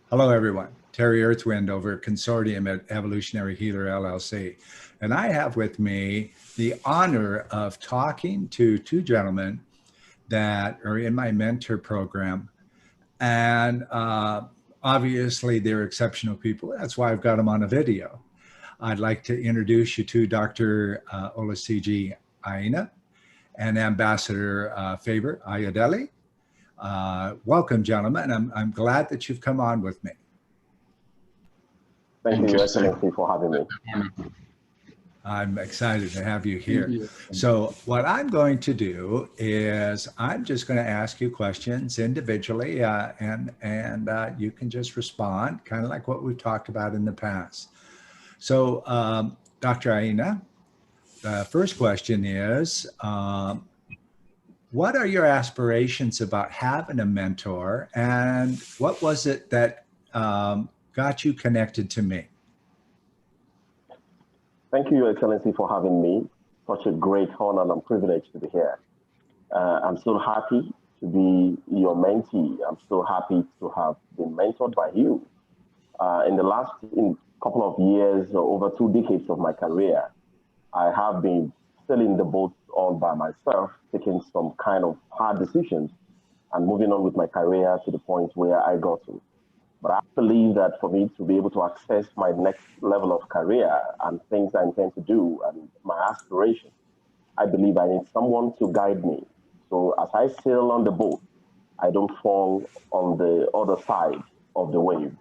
Hello, everyone. Terry Earthwind over at Consortium at Evolutionary Healer LLC. And I have with me the honor of talking to two gentlemen that are in my mentor program. And obviously, they're exceptional people. That's why I've got them on a video. I'd like to introduce you to Dr. Olusiji Aina and Ambassador Favour Ayodele. Welcome, gentlemen. I'm glad that you've come on with me. Thank you, Excellency, for having me. I'm excited to have you here. So what I'm going to do is I'm just going to ask you questions individually, and you can just respond, kind of like what we've talked about in the past. So, Dr. Aina, the first question is, what are your aspirations about having a mentor, and what was it that got you connected to me? Thank you, Your Excellency, for having me. Such a great honor and privilege to be here. I'm so happy to be your mentee. I'm so happy to have been mentored by you. In the last couple of years, or over 2 decades of my career, I have been sailing the boat all by myself, taking some kind of hard decisions and moving on with my career to the point where I got to. But I believe that for me to be able to access my next level of career and things I intend to do and my aspirations, I believe I need someone to guide me. So as I sail on the boat, I don't fall on the other side of the wave.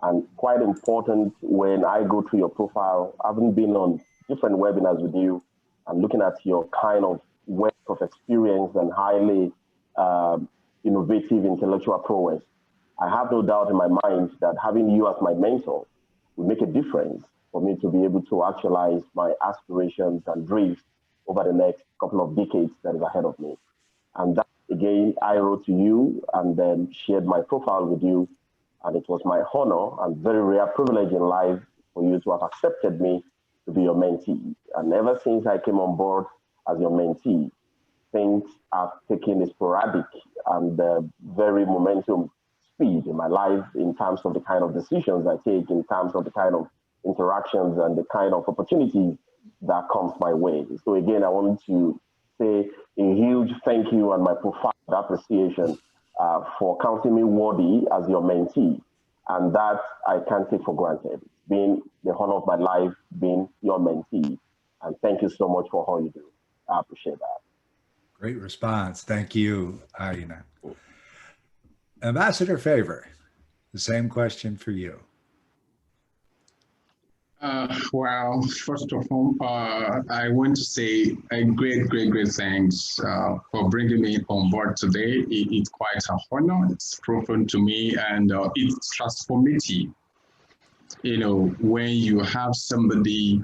And quite important, when I go through your profile, having been on different webinars with you and looking at your kind of wealth of experience and highly innovative intellectual prowess, I have no doubt in my mind that having you as my mentor will make a difference for me to be able to actualize my aspirations and dreams over the next couple of decades that is ahead of me. And that, again, I wrote to you and then shared my profile with you. And it was my honor and very rare privilege in life for you to have accepted me to be your mentee. And ever since I came on board as your mentee, things have taken a sporadic and very momentum speed in my life in terms of the kind of decisions I take, in terms of the kind of interactions and the kind of opportunities that comes my way. So again, I want to say a huge thank you and my profound appreciation for counting me worthy as your mentee. And that I can't take for granted. It's been the honor of my life being your mentee. And thank you so much for all you do. I appreciate that. Great response. Thank you, Aina. Ambassador Favour, the same question for you. Well, first of all, I want to say a great thanks for bringing me on board today. It's quite an honor. It's proven to me, and it's transformative. You know, when you have somebody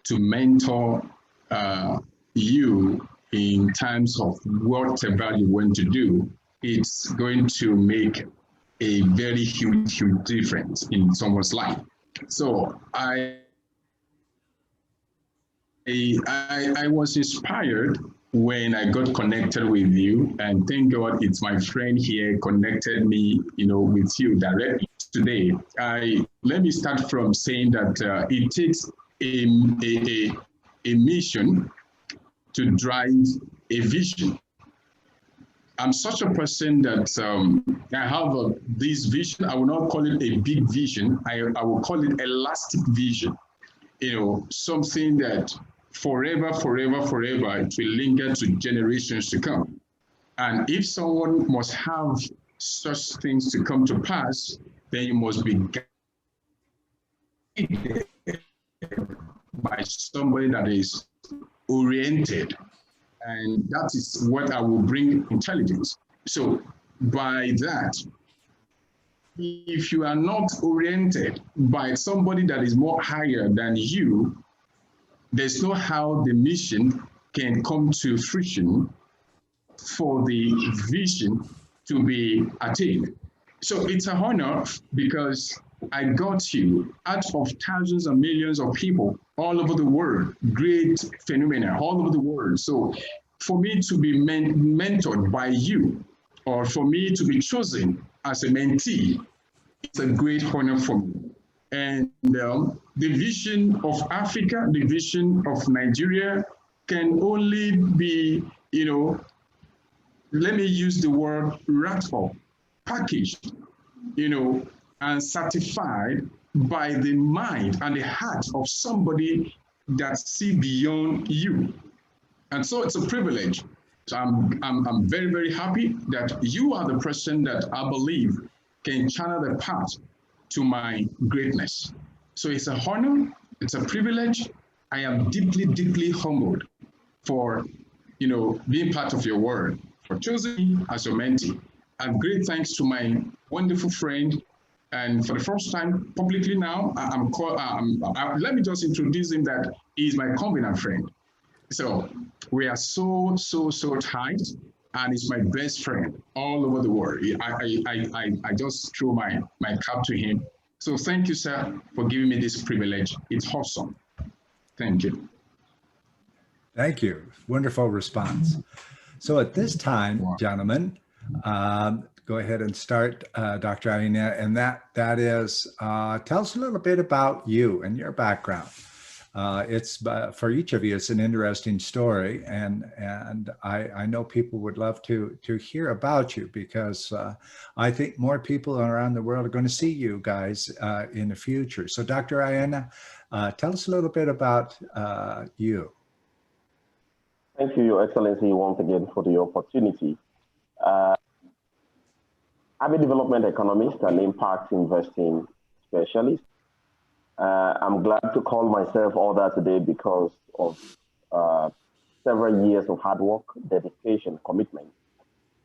to mentor you in terms of whatever you want to do, it's going to make a very huge difference in someone's life. So I was inspired when I got connected with you, and thank God it's my friend here connected me, with you directly today. Let me start from saying that it takes a mission to drive a vision. I'm such a person that I have this vision. I will not call it a big vision. I will call it elastic vision. Something that forever, it will linger to generations to come. And if someone must have such things to come to pass, then you must be guided by somebody that is oriented. And that is what I will bring intelligence. So by that, if you are not oriented by somebody that is more higher than you, there's no how the mission can come to fruition for the vision to be attained. So it's an honor because I got you out of thousands and millions of people all over the world, great phenomena all over the world. So for me to be mentored by you, or for me to be chosen as a mentee, it's a great honor for me. And the vision of Africa, the vision of Nigeria can only be, let me use the word wrapped up, packaged, and certified by the mind and the heart of somebody that see beyond you. And so it's a privilege. So I'm very, very happy that you are the person that I believe can channel the path to my greatness. So it's a honor, it's a privilege. I am deeply, deeply humbled for, being part of your work, for choosing me as your mentee. And great thanks to my wonderful friend. And for the first time publicly now, let me just introduce him that he is my covenant friend. So we are so tight, and he's my best friend all over the world. I just threw my cap to him. So thank you, sir, for giving me this privilege. It's awesome. Thank you. Thank you. Wonderful response. So at this time, gentlemen, go ahead and start, Dr. Aina, and that is, tell us a little bit about you and your background. It's for each of you, it's an interesting story, and I know people would love to hear about you, because I think more people around the world are going to see you guys in the future. So, Dr. Aina, tell us a little bit about you. Thank you, Your Excellency, once again for the opportunity. I'm a development economist and impact investing specialist. I'm glad to call myself all that today because of several years of hard work, dedication, commitment,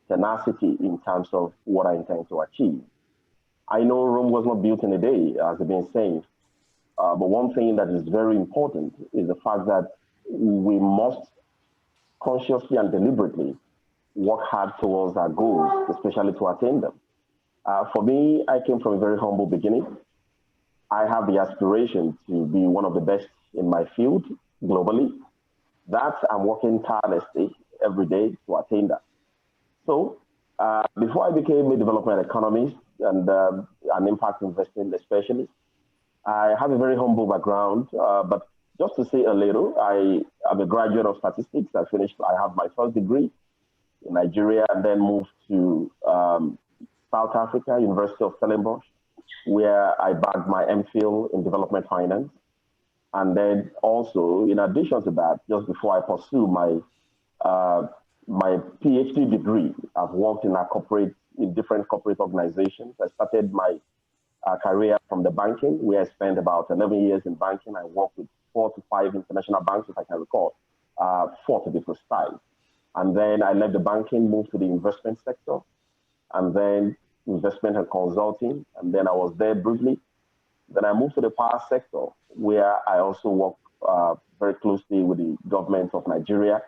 tenacity in terms of what I intend to achieve. I know Rome was not built in a day, as I've been saying, but one thing that is very important is the fact that we must consciously and deliberately work hard towards our goals, especially to attain them. For me, I came from a very humble beginning. I have the aspiration to be one of the best in my field globally. That I'm working tirelessly every day to attain that. So before I became a development economist and an impact investing specialist, I have a very humble background, but just to say a little, I am a graduate of statistics. I have my first degree in Nigeria and then moved to South Africa, University of Stellenbosch, where I bagged my MPhil in development finance. And then also, in addition to that, just before I pursue my my PhD degree, I've worked in different corporate organizations. I started my career from the banking, where I spent about 11 years in banking. I worked with 4 to 5 international banks, if I can recall, 4 to be precise. And then I left the banking, moved to the investment sector, and then investment and consulting. And then I was there briefly. Then I moved to the power sector, where I also work very closely with the government of Nigeria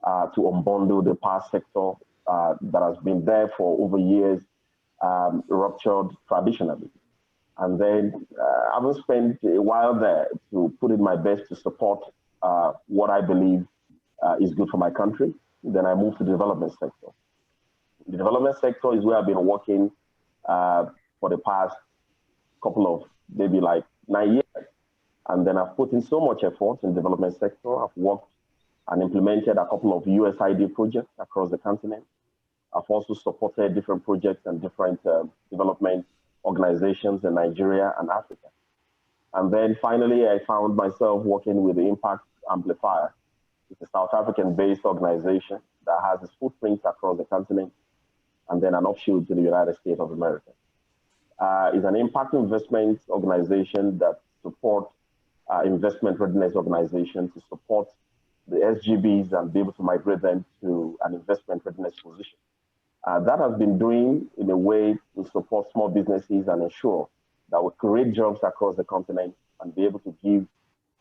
to unbundle the power sector that has been there for over years, ruptured traditionally. And then I've spent a while there to put in my best to support what I believe is good for my country. Then I moved to the development sector. The development sector is where I've been working for the past couple of, maybe like 9 years. And then I've put in so much effort in the development sector. I've worked and implemented a couple of USAID projects across the continent. I've also supported different projects and different development organizations in Nigeria and Africa. And then finally, I found myself working with the Impact Amplifier. It's a South African-based organization that has its footprints across the continent and then an offshoot to the United States of America. It's an impact investment organization that supports investment readiness organization to support the SGBs and be able to migrate them to an investment readiness position. That has been doing in a way to support small businesses and ensure that we create jobs across the continent and be able to give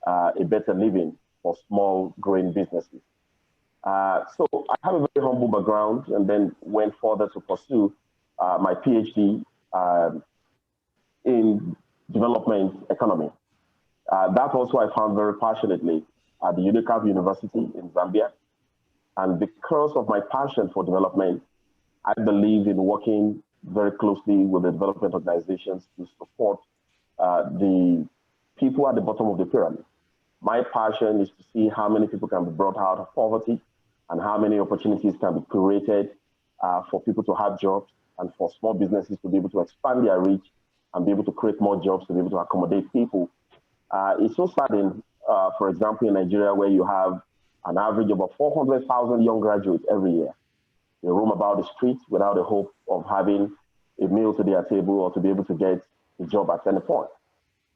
a better living for small growing businesses. So I have a very humble background and then went further to pursue my PhD in development economy. That also I found very passionately at the UNICAF University in Zambia. And because of my passion for development, I believe in working very closely with the development organizations to support the people at the bottom of the pyramid. My passion is to see how many people can be brought out of poverty and how many opportunities can be created for people to have jobs and for small businesses to be able to expand their reach and be able to create more jobs to be able to accommodate people. It's so saddening, for example, in Nigeria, where you have an average of about 400,000 young graduates every year. They roam about the streets without the hope of having a meal to their table or to be able to get a job at any point.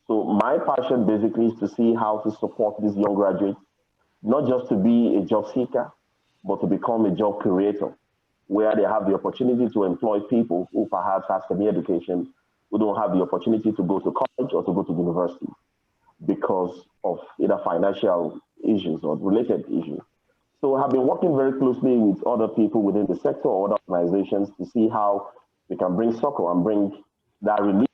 So my passion basically is to see how to support these young graduates, not just to be a job seeker, but to become a job creator, where they have the opportunity to employ people who perhaps have semi-education, who don't have the opportunity to go to college or to go to university because of either financial issues or related issues. So I've been working very closely with other people within the sector or other organizations to see how we can bring succor and bring that relief,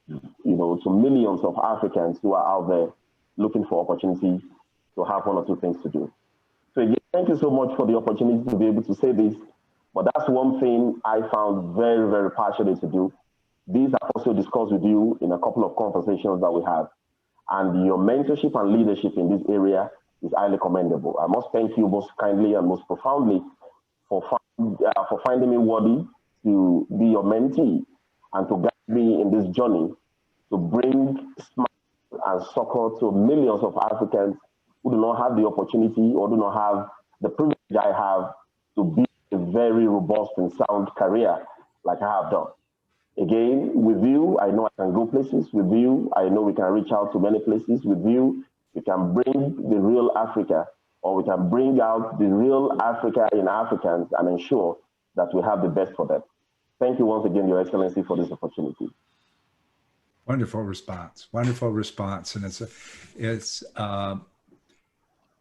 to millions of Africans who are out there looking for opportunity to have one or two things to do. So again, thank you so much for the opportunity to be able to say this, but that's one thing I found very, very passionate to do. These are also discussed with you in a couple of conversations that we have. And your mentorship and leadership in this area is highly commendable. I must thank you most kindly and most profoundly for finding me worthy to be your mentee and to guide me in this journey to bring smile and succor to millions of Africans who do not have the opportunity or do not have the privilege I have to build a very robust and sound career like I have done. Again, with you, I know I can go places. With you, I know we can reach out to many places. With you, we can bring the real Africa, or we can bring out the real Africa in Africans and ensure that we have the best for them. Thank you once again, Your Excellency, for this opportunity. Wonderful response. Wonderful response. And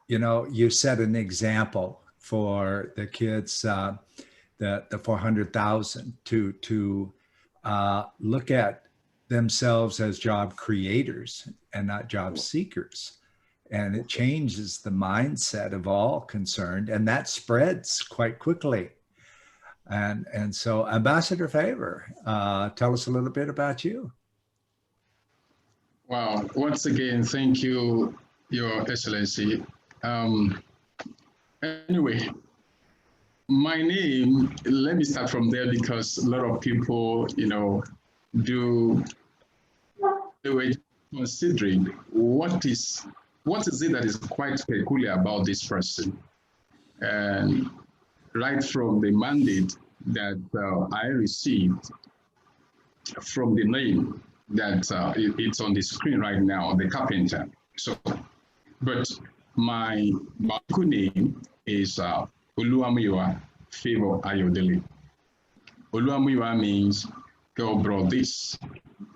you set an example for the kids, the 400,000 to look at themselves as job creators and not job seekers. And it changes the mindset of all concerned, and that spreads quite quickly. And so, Ambassador Favour, tell us a little bit about you. Wow. Once again, thank you, Your Excellency. Anyway, my name, let me start from there because a lot of people, they were considering what is it that is quite peculiar about this person. And right from the mandate that I received from the name that it's on the screen right now, the carpenter. So, but my biological name is Oluwamuyiwa Favour Ayodele. Oluwamuyiwa means God brought this.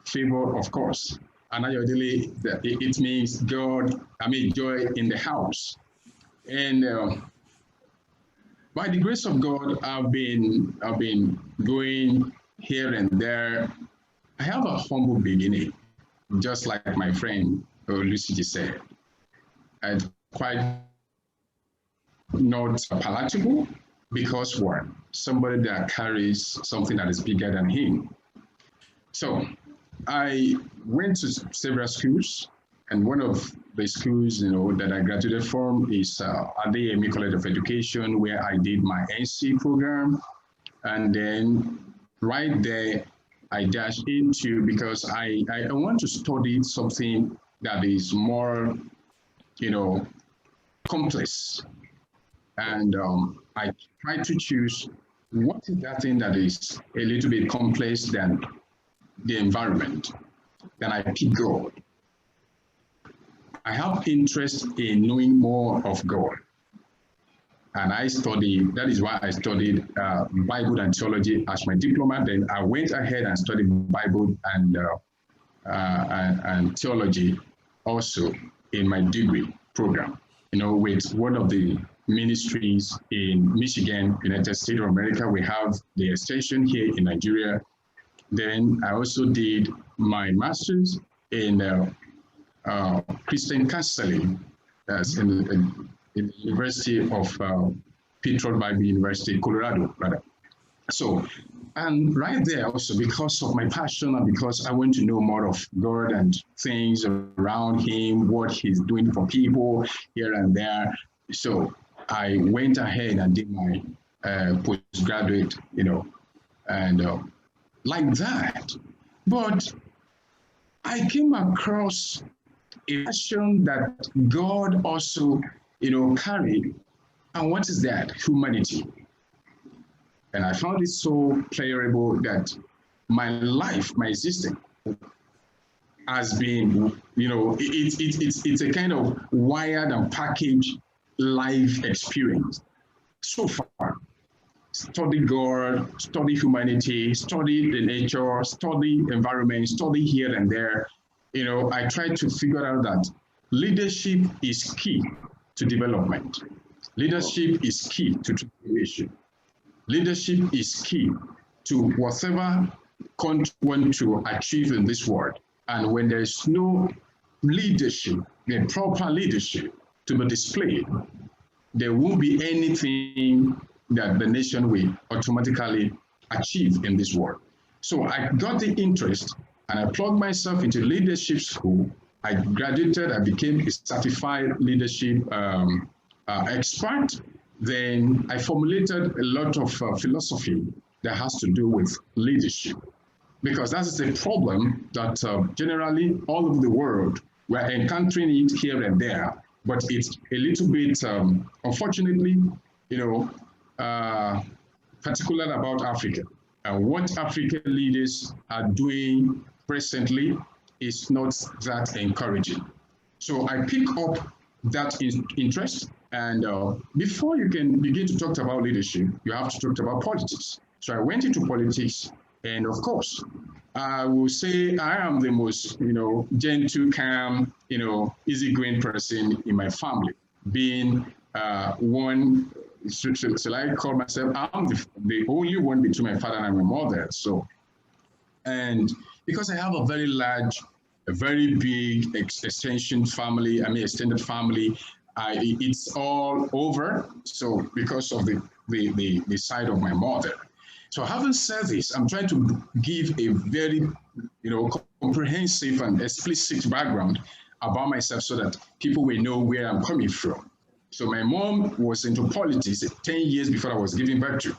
Favor, of course. And Ayodele, it means joy in the house. And by the grace of God, I've been going here and there. I have a humble beginning, just like my friend Olusiji said. I'm quite not palatable because somebody that carries something that is bigger than him. So I went to several schools, and one of the schools, that I graduated from is at the AME College of Education, where I did my NC program. And then right there, I dashed into, because I want to study something that is more, complex. And I tried to choose what is that thing that is a little bit complex than the environment. Then I picked God. I have interest in knowing more of God. And that is why I studied Bible and theology as my diploma. Then I went ahead and studied Bible and theology also in my degree program, with one of the ministries in Michigan, United States of America. We have the extension here in Nigeria. Then I also did my master's in Christian counseling in the University of Pittsburgh Bible University, Colorado, rather. So And right there also, because of my passion and because I want to know more of God and things around him, what he's doing for people here and there. So I went ahead and did my postgraduate, and like that. But I came across a passion that God also, carried. And what is that? Humanity. And I found it so pleasurable that my life, my existence, has been, it's a kind of wired and packaged life experience so far. Study God, study humanity, study the nature, study environment, study here and there. I try to figure out that leadership is key to development. Leadership is key to transformation. Leadership is key to whatever country want to achieve in this world. And when there is no leadership, the proper leadership to be displayed, there won't be anything that the nation will automatically achieve in this world. So I got the interest and I plugged myself into leadership school. I graduated, I became a certified leadership expert. Then I formulated a lot of philosophy that has to do with leadership, because that's the problem that generally all over the world we're encountering it here and there, but it's a little bit, unfortunately, particular about Africa. And what African leaders are doing presently is not that encouraging. So I pick up that interest. And before you can begin to talk about leadership, you have to talk about politics. So I went into politics, and of course, I will say I am the most, gentle, calm, easygoing person in my family. Being one, shall I call myself? I'm the only one between my father and my mother. So, and because I have a very large, a very big extended family, it's all over. So because of the side of my mother. So having said this, I'm trying to give a very, comprehensive and explicit background about myself so that people will know where I'm coming from. So my mom was into politics 10 years before I was giving birth to.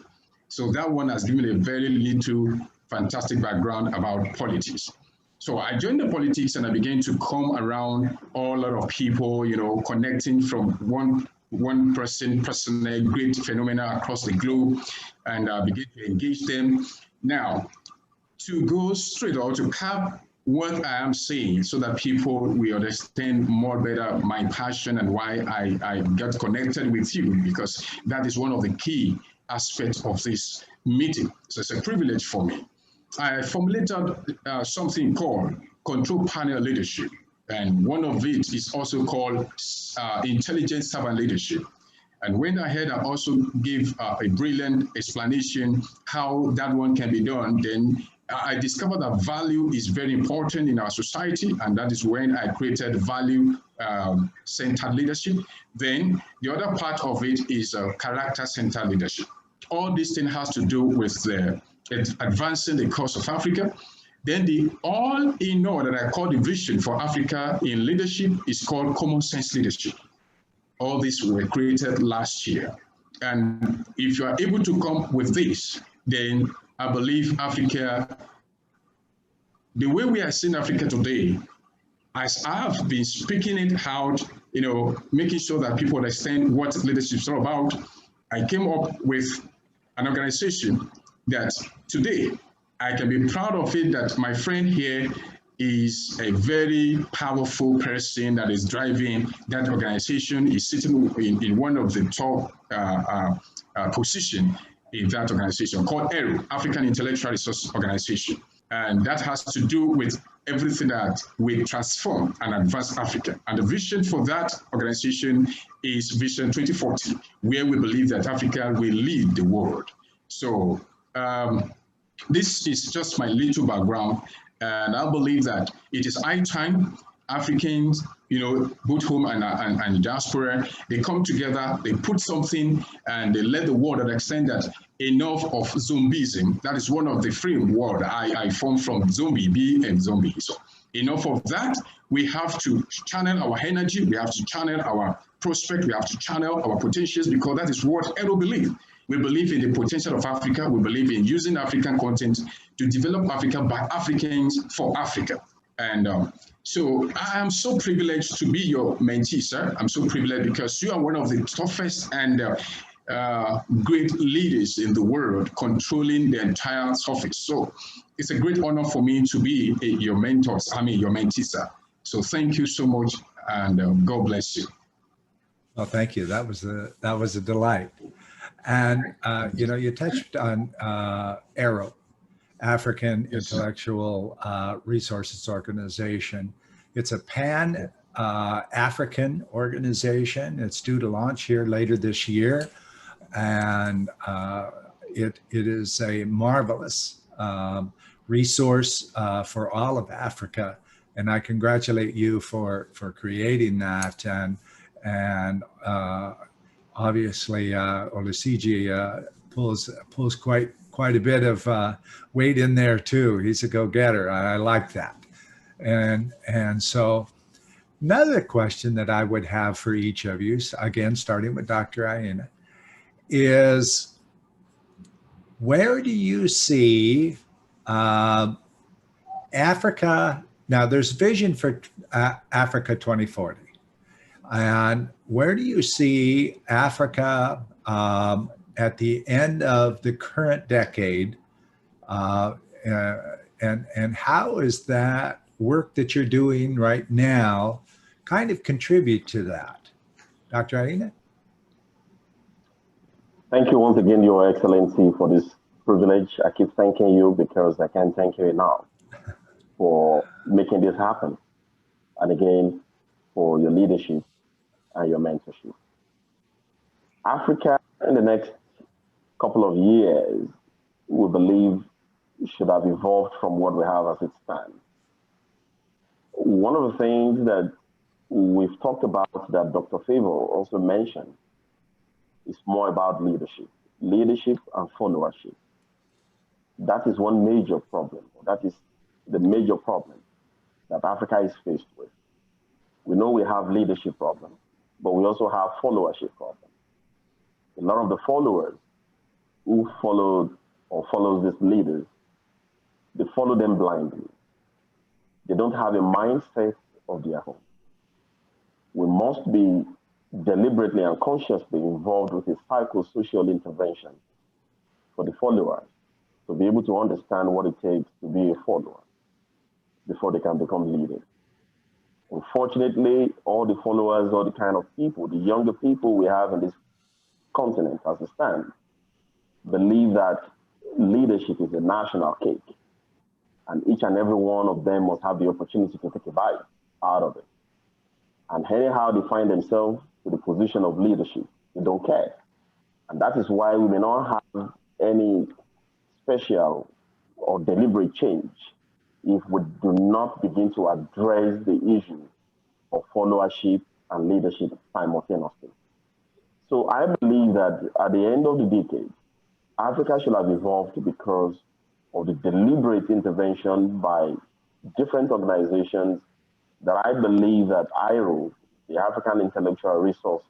So that one has given a very little fantastic background about politics. So I joined the politics and I began to come around a lot of people, connecting from one person, a great phenomena across the globe, and begin to engage them. Now, to go straight or to cap what I am saying so that people will understand more better my passion and why I got connected with you, because that is one of the key aspects of this meeting. So it's a privilege for me. I formulated something called control panel leadership. And one of it is also called intelligent servant leadership. And when I heard, I also gave a brilliant explanation how that one can be done. Then I discovered that value is very important in our society. And that is when I created value-centered leadership. Then the other part of it is character-centered leadership. All this thing has to do with advancing the cause of Africa. Then the all-in-all that I call the vision for Africa in leadership is called common sense leadership. All these were created last year. And if you are able to come with this, then I believe Africa, the way we are seeing Africa today, as I've been speaking it out, making sure that people understand what leadership is all about, I came up with an organization that today I can be proud of it, that my friend here is a very powerful person that is driving that organization. Is sitting in one of the top position in that organization called AIRO, African Intellectual Resource Organization. And that has to do with everything that will transform and advance Africa. And the vision for that organization is Vision 2040, where we believe that Africa will lead the world. So this is just my little background. And I believe that it is high time Africans, both home and diaspora, they come together, they put something, and they let the world understand that enough of zombieism. That is one of the frame word I formed from zombie, be and zombie. So enough of that. We have to channel our energy. We have to channel our prospect. We have to channel our potentials, because that is what Edo believe. We believe in the potential of Africa. We believe in using African content to develop Africa by Africans for Africa. And so I am so privileged to be your mentee, sir. I'm so privileged because you are one of the toughest and great leaders in the world, controlling the entire surface. So it's a great honor for me to be your your mentee, sir. So thank you so much, and God bless you. Well, thank you. That was a delight. And you touched on ARO, African Intellectual Resources Organization. It's a pan-African organization. It's due to launch here later this year, and it is a marvelous resource for all of Africa. And I congratulate you for creating that. And obviously, Olusiji pulls quite a bit of weight in there too. He's a go-getter. I like that. And so another question that I would have for each of you, again, starting with Dr. Aina, is where do you see Africa? Now, there's vision for Africa 2040. And where do you see Africa at the end of the current decade? And how is that work that you're doing right now kind of contribute to that? Dr. Aina? Thank you once again, Your Excellency, for this privilege. I keep thanking you because I can't thank you enough for making this happen. And again, for your leadership and your mentorship. Africa, in the next couple of years, we believe should have evolved from what we have as it stands. One of the things that we've talked about that Dr. Favour also mentioned is more about leadership and followership. That is one major problem. That is the major problem that Africa is faced with. We know we have leadership problems, but we also have followership problems. A lot of the followers who followed or follows these leaders, they follow them blindly. They don't have a mindset of their own. We must be deliberately and consciously involved with a psychosocial intervention for the followers to be able to understand what it takes to be a follower before they can become leaders. Unfortunately, all the followers, all the kind of people, the younger people we have in this continent as it stands, believe that leadership is a national cake, and each and every one of them must have the opportunity to take a bite out of it. And anyhow they find themselves to the position of leadership, they don't care. And that is why we may not have any special or deliberate change if we do not begin to address the issue of followership and leadership simultaneously. So I believe that at the end of the decade, Africa should have evolved because of the deliberate intervention by different organizations that I believe that IRO, the African Intellectual Resource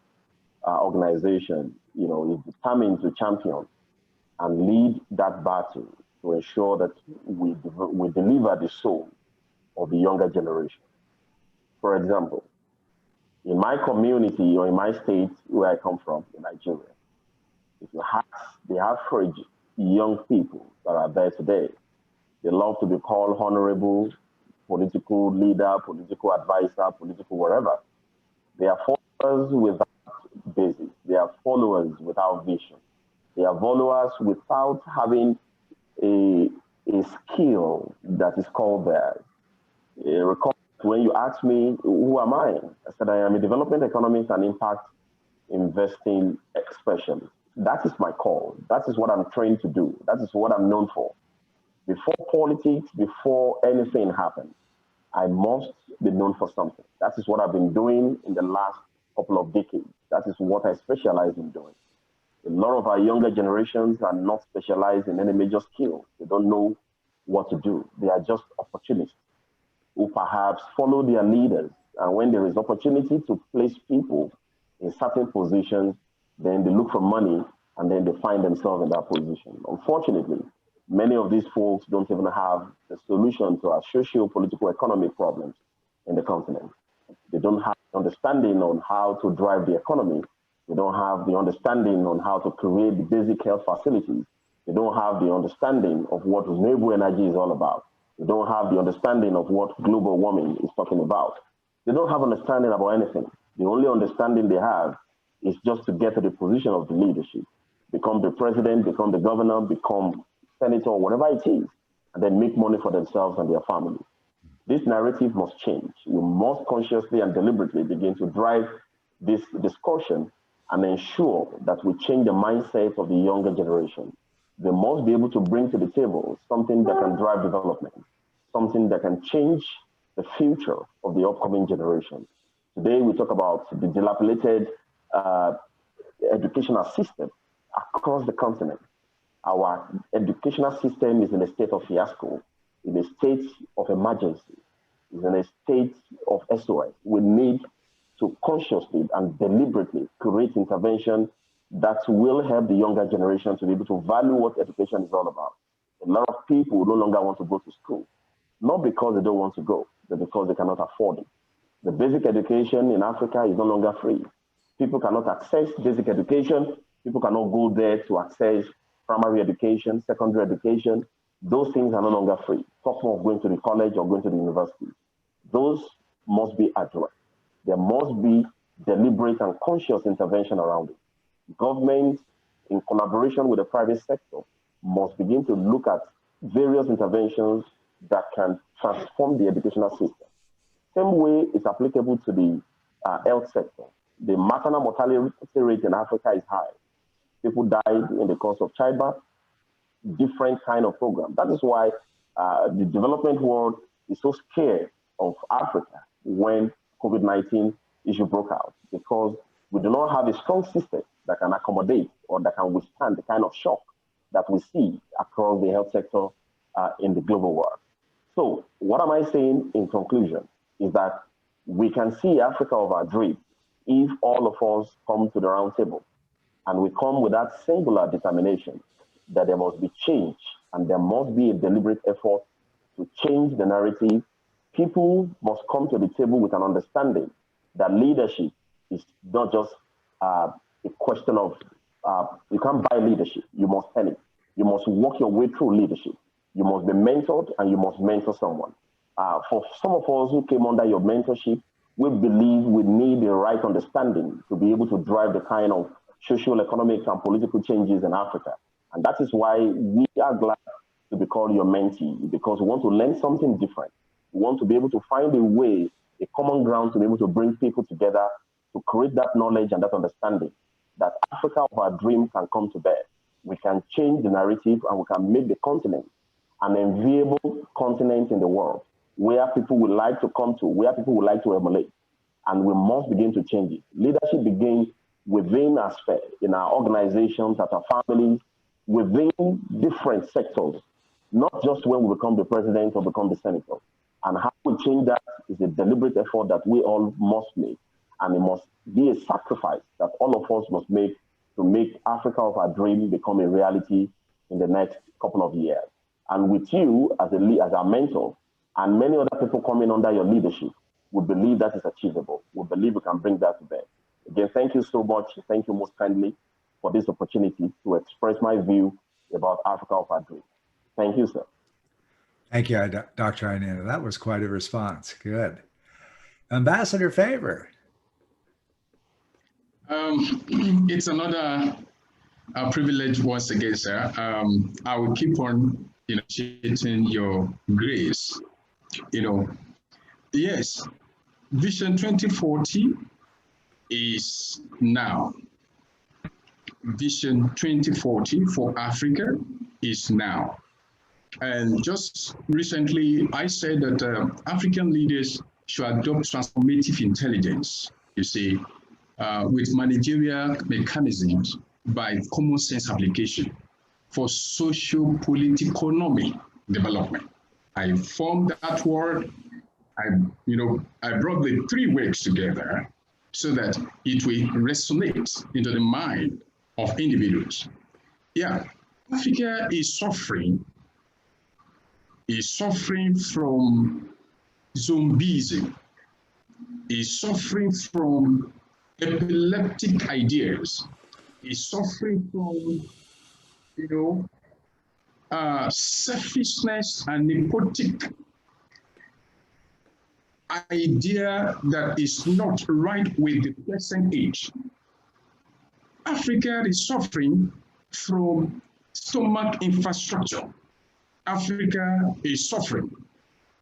Organization, is determined to champion and lead that battle to ensure that we deliver the soul of the younger generation. For example, in my community or in my state where I come from, in Nigeria, if you ask the average young people that are there today, they love to be called honorable, political leader, political advisor, political whatever. They are followers without basis. They are followers without vision. They are followers without having a skill that is called theirs. Recall when you asked me, who am I? I said, I am a development economist and impact investing specialist. That is my call. That is what I'm trained to do. That is what I'm known for. Before politics, before anything happens, I must be known for something. That is what I've been doing in the last couple of decades. That is what I specialize in doing. A lot of our younger generations are not specialized in any major skill. They don't know what to do. They are just opportunists who perhaps follow their leaders. And when there is opportunity to place people in certain positions, then they look for money and then they find themselves in that position. Unfortunately, many of these folks don't even have the solution to our socio-political economic problems in the continent. They don't have understanding on how to drive the economy. They don't have the understanding on how to create the basic health facilities. They don't have the understanding of what renewable energy is all about. They don't have the understanding of what global warming is talking about. They don't have understanding about anything. The only understanding they have is just to get to the position of the leadership, become the president, become the governor, become senator, whatever it is, and then make money for themselves and their families. This narrative must change. We must consciously and deliberately begin to drive this discussion and ensure that we change the mindset of the younger generation. They must be able to bring to the table something that can drive development, something that can change the future of the upcoming generation. Today, we talk about the dilapidated educational system across the continent. Our educational system is in a state of fiasco, in a state of emergency, is in a state of SOS. We need to consciously and deliberately create intervention that will help the younger generation to be able to value what education is all about. A lot of people no longer want to go to school, not because they don't want to go, but because they cannot afford it. The basic education in Africa is no longer free. People cannot access basic education. People cannot go there to access primary education, secondary education. Those things are no longer free. Talk more of going to the college or going to the university. Those must be addressed. There must be deliberate and conscious intervention around it. Government, in collaboration with the private sector, must begin to look at various interventions that can transform the educational system. Same way it's applicable to the health sector. The maternal mortality rate in Africa is high. People died in the course of childbirth, different kind of program. That is why the development world is so scared of Africa when COVID-19 issue broke out, because we do not have a strong system that can accommodate or that can withstand the kind of shock that we see across the health sector in the global world. So what am I saying in conclusion is that we can see Africa of our dream if all of us come to the round table and we come with that singular determination that there must be change and there must be a deliberate effort to change the narrative. People must come to the table with an understanding that leadership is not just a question of, you can't buy leadership, you must earn it. You must walk your way through leadership. You must be mentored and you must mentor someone. For some of us who came under your mentorship, we believe we need the right understanding to be able to drive the kind of social, economic, and political changes in Africa. And that is why we are glad to be called your mentee, because we want to learn something different. We want to be able to find a way, a common ground to be able to bring people together to create that knowledge and that understanding that Africa of our dream can come to bear. We can change the narrative and we can make the continent an enviable continent in the world where people would like to come to, where people would like to emulate. And we must begin to change it. Leadership begins within our sphere, in our organizations, at our families, within different sectors, not just when we become the president or become the senator. And how we change that is a deliberate effort that we all must make. And it must be a sacrifice that all of us must make to make Africa of our dream become a reality in the next couple of years. And with you as our mentor and many other people coming under your leadership, we believe that is achievable. We believe we can bring that to bear. Again, thank you so much. Thank you most kindly for this opportunity to express my view about Africa of our dream. Thank you, sir. Thank you, Dr. Aina. That was quite a response. Good. Ambassador Favour. It's another privilege once again, sir. I will keep on appreciating your grace. Yes, Vision 2040 is now. Vision 2040 for Africa is now. And just recently, I said that African leaders should adopt transformative intelligence, you see, with managerial mechanisms by common sense application for socio-political development. I formed that word. I brought the 3 words together so that it will resonate into the mind of individuals. Yeah, Africa is suffering from zombieism, is suffering from epileptic ideas, is suffering from, selfishness and nepotic idea that is not right with the present age. Africa is suffering from stomach infrastructure. Africa is suffering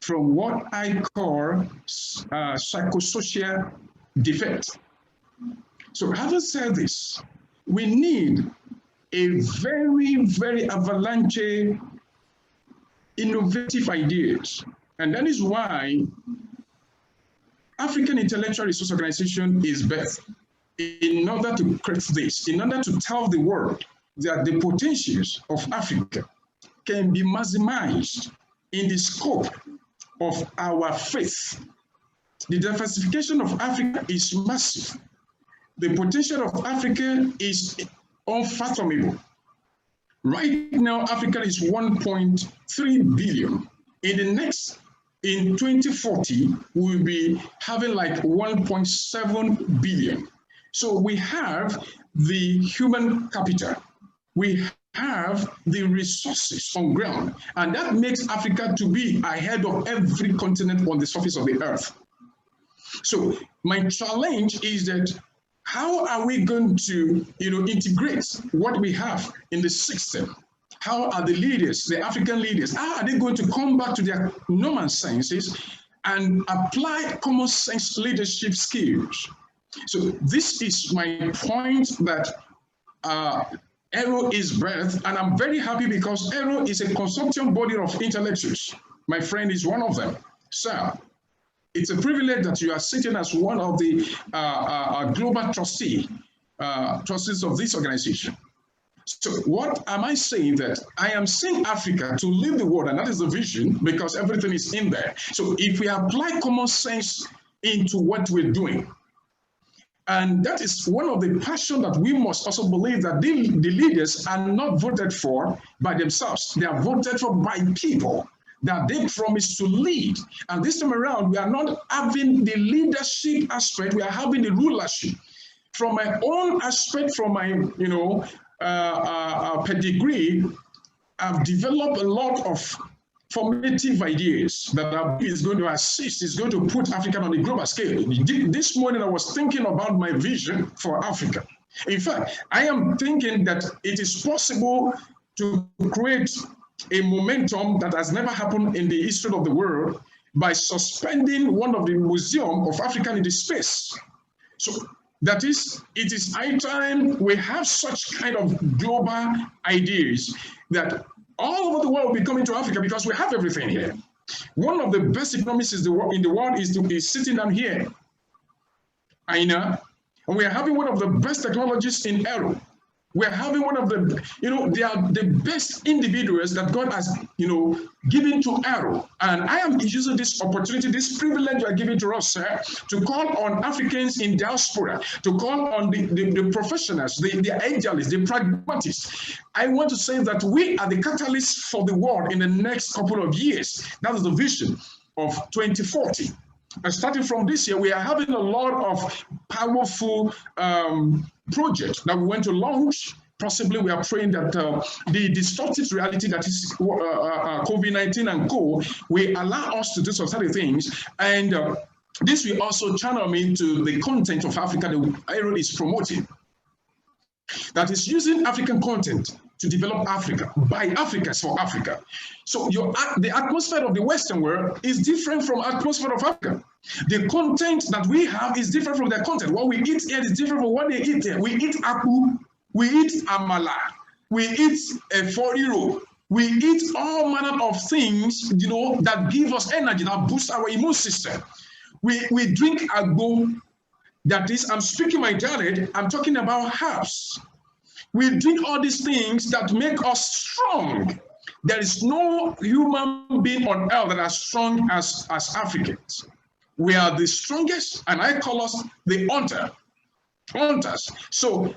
from what I call psychosocial defect. So having said this, we need a very, very avalanche innovative ideas. And that is why African Intellectual Resource Organization is birthed in order to create this, in order to tell the world that the potentials of Africa can be maximized in the scope of our faith. The diversification of Africa is massive. The potential of Africa is unfathomable. Right now, Africa is 1.3 billion. In 2040, we'll be having like 1.7 billion. So we have the human capital. We have the resources on ground, and that makes Africa to be ahead of every continent on the surface of the earth. So my challenge is that how are we going to integrate what we have in the system? How are the leaders, the African leaders, how are they going to come back to their normal senses and apply common sense leadership skills? So this is my point that ERO is birthed, and I'm very happy because ERO is a consortium body of intellectuals. My friend is one of them. Sir, it's a privilege that you are sitting as one of the global trustees of this organization. So what am I saying? That I am seeing Africa to lead the world, and that is the vision, because everything is in there. So if we apply common sense into what we're doing, and that is one of the passion that we must also believe, that the leaders are not voted for by themselves. They are voted for by people that they promise to lead. And this time around, we are not having the leadership aspect, we are having the rulership. From my own aspect, from my pedigree, I've developed a lot of formative ideas that is going to assist, is going to put Africa on a global scale. This morning, I was thinking about my vision for Africa. In fact, I am thinking that it is possible to create a momentum that has never happened in the history of the world by suspending one of the museums of Africa in the space. So that is, it is high time we have such kind of global ideas that all over the world will be coming to Africa, because we have everything here. One of the best economists in the world is sitting down here, Aina, and we are having one of the best technologists in ERO. We're having one of the, they are the best individuals that God has, given to ERO. And I am using this opportunity, this privilege you are giving to us, sir, to call on Africans in diaspora, to call on the professionals, the angelists, the pragmatists. I want to say that we are the catalysts for the world in the next couple of years. That is the vision of 2040. And starting from this year, we are having a lot of powerful projects that we want to launch. Possibly, we are praying that the distorted reality that is COVID-19 and co will allow us to do some certain things. And this will also channel me to the content of Africa that ERO is promoting, that is using African content to develop Africa by Africans for Africa. So the atmosphere of the Western world is different from the atmosphere of Africa. The content that we have is different from their content. What we eat here is different from what they eat here. We eat apu, we eat amala, we eat a 4 euro. We eat all manner of things, that give us energy, that boost our immune system. We drink agbo. That is, I'm speaking my dialect, I'm talking about herbs. We drink all these things that make us strong. There is no human being on earth that are strong as Africans. We are the strongest, and I call us the hunters. So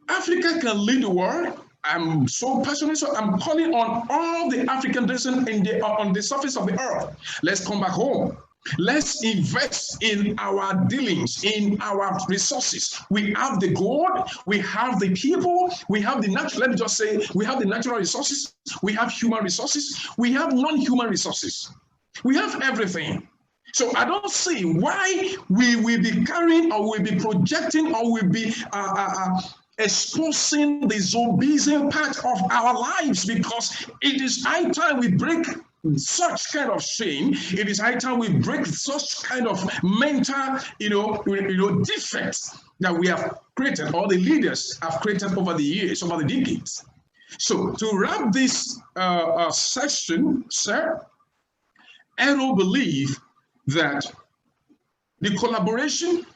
Africa can lead the world. I'm so passionate, so I'm calling on all the African nations on the surface of the earth. Let's come back home. Let's invest in our dealings, in our resources. We have the gold, we have the people, we have the natural, let me just say, we have the natural resources, we have human resources, we have non-human resources. We have everything. So I don't see why we will be carrying or will be projecting or will be exposing the zombism part of our lives, because it is high time we break such kind of shame. It is high time we break such kind of mental, defects that we have created, or the leaders have created over the years, over the decades. So to wrap this session, sir, I don't believe that the collaboration,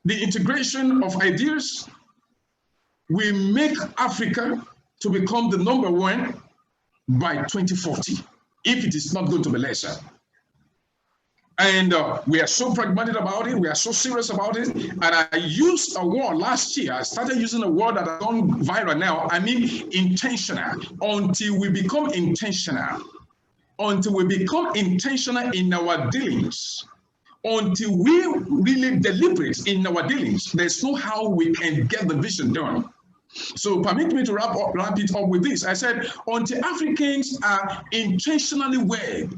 the integration of ideas will make Africa to become the number one by 2040, if it is not going to be lesser. And we are so pragmatic about it. We are so serious about it. And I used a word last year. I started using a word that has gone viral now. I mean intentional. Until we become intentional. Until we become intentional in our dealings. Until we really deliberate in our dealings, there's no how we can get the vision done. So permit me to wrap it up with this. I said, until Africans are intentionally wed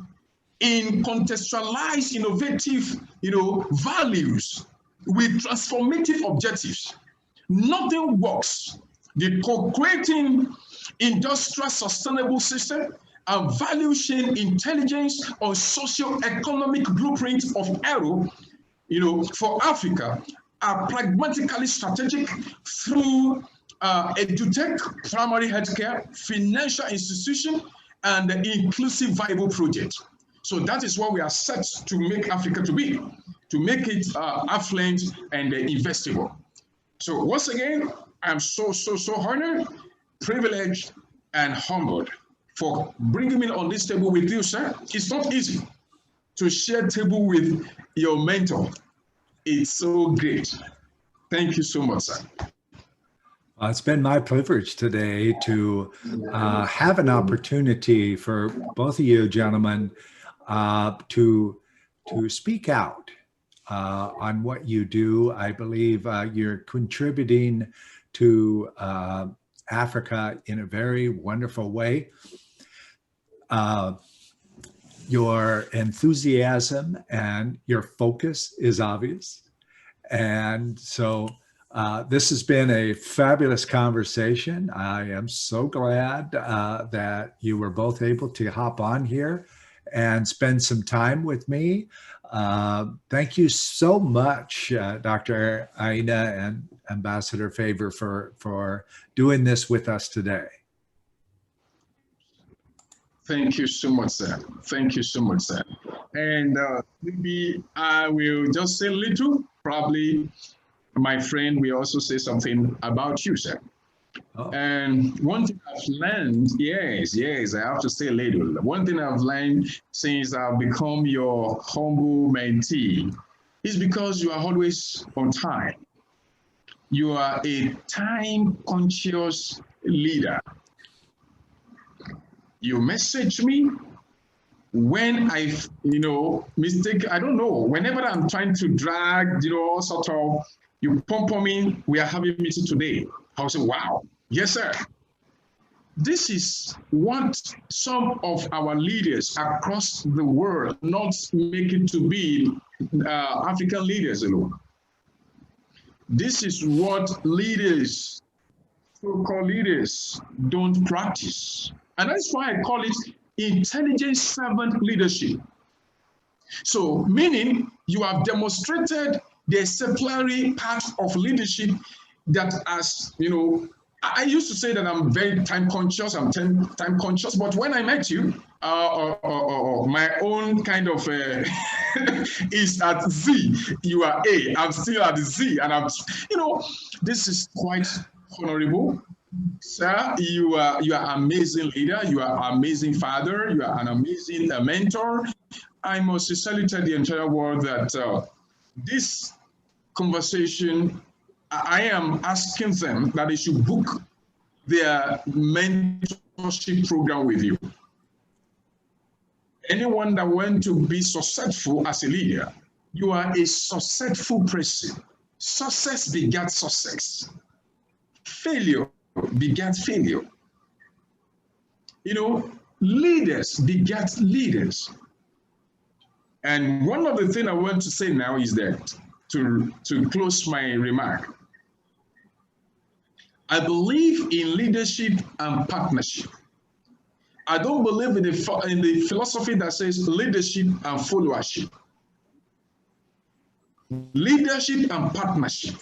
in contextualized, innovative, values with transformative objectives, nothing works. The co-creating industrial sustainable system and value chain intelligence or socio-economic blueprint of Aero, for Africa are pragmatically strategic through edutech, primary healthcare, financial institution, and the inclusive viable project. So that is what we are set to make Africa to be, to make it affluent and investable. So once again, I'm so honored, privileged, and humbled for bringing me on this table with you, sir. It's not easy to share table with your mentor. It's so great. Thank you so much, sir. It's been my privilege today to have an opportunity for both of you gentlemen to speak out on what you do. I believe you're contributing to Africa in a very wonderful way. Your enthusiasm and your focus is obvious. And so this has been a fabulous conversation. I am so glad that you were both able to hop on here and spend some time with me. Thank you so much, Dr. Aina and Ambassador Favour, for doing this with us today. Thank you so much, sir. Thank you so much, sir. And maybe I will just say a little, probably my friend will also say something about you, sir. Oh. And one thing I've learned, yes, I have to say a little. One thing I've learned since I've become your humble mentee is because you are always on time. You are a time-conscious leader. You message me when I, mistake, I don't know, whenever I'm trying to drag, sort of, you pump on me, we are having a meeting today. I'll say, wow, yes, sir. This is what some of our leaders across the world not make it to be African leaders alone. This is what leaders, so-called leaders, don't practice. And that's why I call it intelligent servant leadership. So, meaning you have demonstrated the exemplary part of leadership that has, I used to say that I'm very time conscious. I'm time conscious, but when I met you, my own kind of is at Z. You are A. I'm still at Z, and this is quite honorable, sir. You are amazing leader. You are amazing father. You are an amazing mentor. I must sincerely tell the entire world that this conversation, I am asking them that they should book their mentorship program with you. Anyone that wants to be successful as a leader, you are a successful person. Success begets success. Failure begets failure. Leaders beget leaders. And one of the things I want to say now is that, to close my remark, I believe in leadership and partnership. I don't believe in the philosophy that says leadership and followership. Leadership and partnership.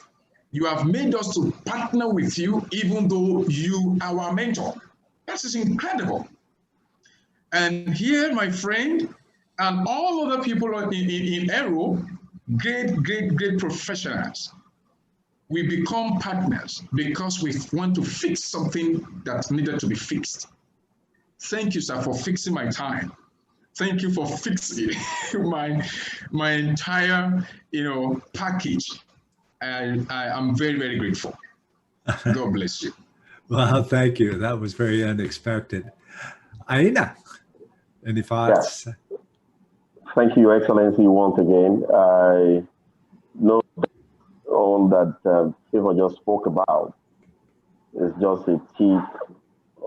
You have made us to partner with you, even though you are our mentor. That is incredible. And here, my friend, and all other people in Aero, great professionals, we become partners because we want to fix something that needed to be fixed. Thank you, sir, for fixing my time. Thank you for fixing my entire package. I'm very, very grateful. God bless you. Well, thank you. That was very unexpected. Aina, any thoughts? Yes. Thank you, Your Excellency, once again. I know that all that Favour just spoke about is just a tip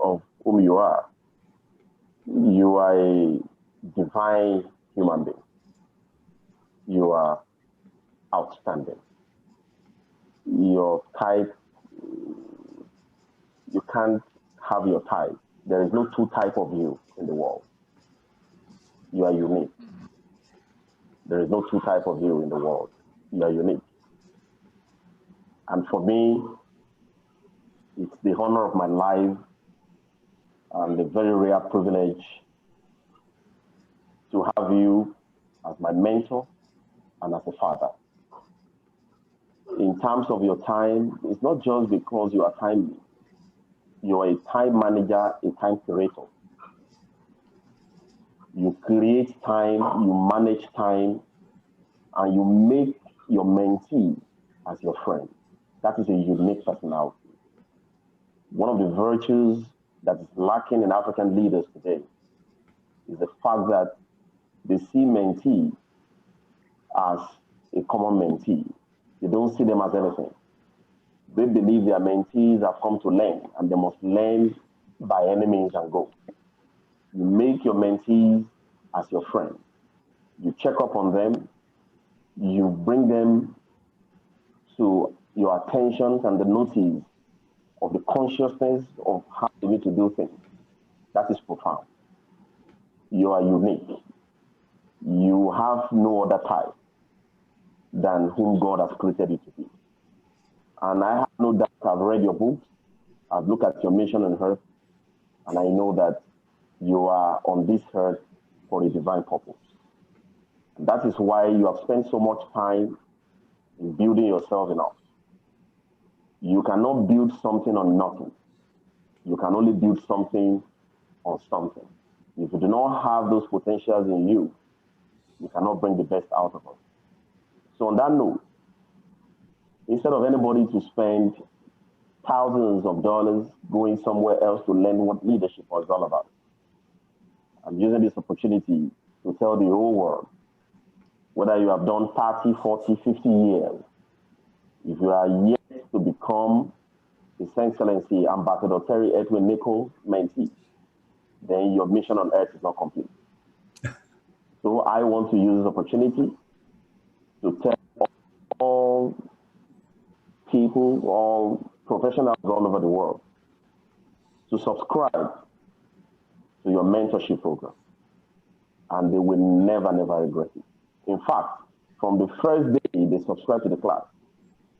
of whom you are. You are a divine human being. You are outstanding. Your type, you can't have your type. There is no two types of you in the world. You are unique. There is no two types of you in the world. You are unique. And for me, it's the honor of my life and the very rare privilege to have you as my mentor and as a father. In terms of your time, it's not just because you are timely. You are a time manager, a time curator. You create time, you manage time, and you make your mentee as your friend. That is a unique personality. One of the virtues that is lacking in African leaders today is the fact that they see mentee as a common mentee. They don't see them as anything. They believe their mentees have come to learn, and they must learn by any means and go. You make your mentees as your friend. You check up on them. You bring them to your attention and the notice of the consciousness of how you need to do things. That is profound. You are unique. You have no other type than whom God has created you to be. And I have no doubt, I've read your books, I've looked at your mission on earth, and I know that you are on this earth for a divine purpose. And that is why you have spent so much time in building yourself enough. You cannot build something on nothing. You can only build something on something. If you do not have those potentials in you, you cannot bring the best out of us. So on that note, instead of anybody to spend thousands of dollars going somewhere else to learn what leadership was all about, I'm using this opportunity to tell the whole world, whether you have done 30, 40, 50 years, if you are yet to become His Excellency Ambassador Terry Edwin Nichols mentee, then your mission on earth is not complete. So I want to use this opportunity to tell all people, all professionals all over the world, to subscribe to your mentorship program. And they will never, never regret it. In fact, from the first day they subscribe to the class,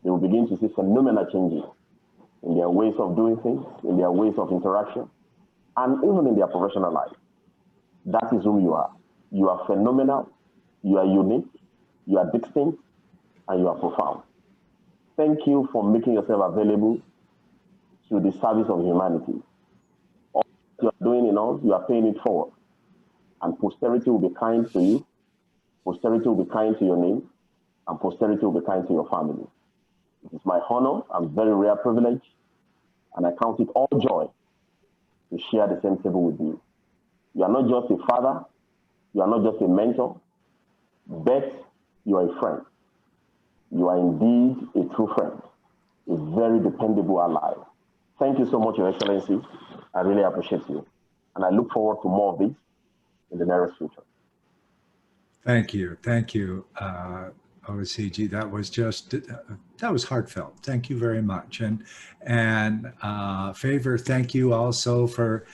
they will begin to see phenomenal changes in their ways of doing things, in their ways of interaction, and even in their professional life. That is who you are. You are phenomenal, you are unique, you are distinct, and you are profound. Thank you for making yourself available to the service of humanity. All you are doing in us, you are paying it forward. And posterity will be kind to you, posterity will be kind to your name, and posterity will be kind to your family. It is my honor and very rare privilege, and I count it all joy to share the same table with you. You are not just a father, you are not just a mentor, but you are a friend. You are indeed a true friend, a very dependable ally. Thank you so much, Your Excellency. I really appreciate you. And I look forward to more of this in the nearest future. Thank you. Thank you, Olusiji. That was just, that was heartfelt. Thank you very much. And Favour, thank you also for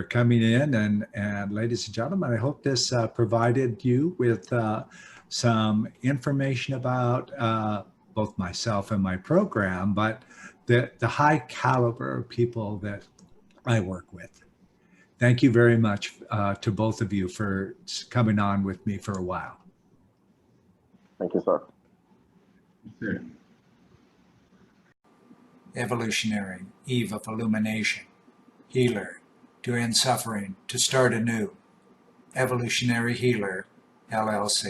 coming in. And ladies and gentlemen, I hope this provided you with some information about both myself and my program, but the high caliber of people that I work with. Thank you very much to both of you for coming on with me for a while. Thank you, sir. Sure. Evolutionary, eve of illumination, healer, to end suffering, to start anew. Evolutionary Healer, LLC.